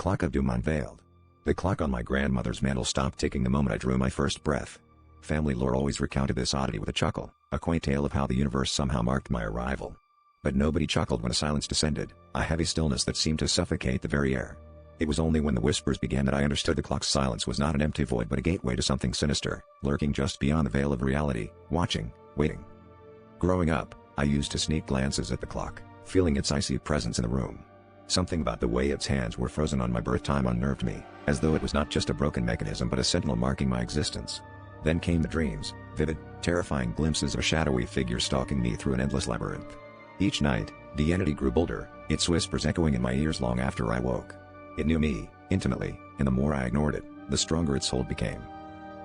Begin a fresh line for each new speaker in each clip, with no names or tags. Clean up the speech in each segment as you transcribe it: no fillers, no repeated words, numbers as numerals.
Clock of Doom unveiled. The clock on my grandmother's mantel stopped ticking the moment I drew my first breath. Family lore always recounted this oddity with a chuckle, a quaint tale of how the universe somehow marked my arrival. But nobody chuckled when a silence descended, a heavy stillness that seemed to suffocate the very air. It was only when the whispers began that I understood the clock's silence was not an empty void but a gateway to something sinister, lurking just beyond the veil of reality, watching, waiting. Growing up, I used to sneak glances at the clock, feeling its icy presence in the room. Something about the way its hands were frozen on my birth time unnerved me, as though it was not just a broken mechanism but a sentinel marking my existence. Then came the dreams, vivid, terrifying glimpses of a shadowy figure stalking me through an endless labyrinth. Each night, the entity grew bolder, its whispers echoing in my ears long after I woke. It knew me, intimately, and the more I ignored it, the stronger its hold became.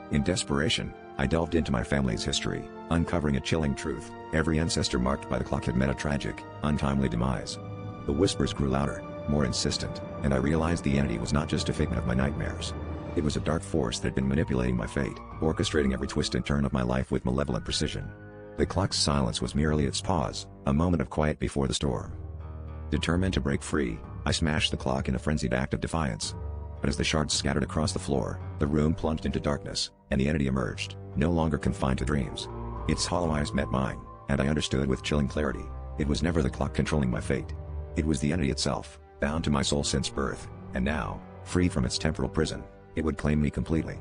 In desperation, I delved into my family's history, uncovering a chilling truth: every ancestor marked by the clock had met a tragic, untimely demise. The whispers grew louder, more insistent, and I realized the entity was not just a figment of my nightmares. It was a dark force that had been manipulating my fate, orchestrating every twist and turn of my life with malevolent precision. The clock's silence was merely its pause, a moment of quiet before the storm. Determined to break free, I smashed the clock in a frenzied act of defiance. But as the shards scattered across the floor, the room plunged into darkness, and the entity emerged, no longer confined to dreams. Its hollow eyes met mine, and I understood with chilling clarity: it was never the clock controlling my fate. It was the entity itself, bound to my soul since birth, and now, free from its temporal prison, it would claim me completely.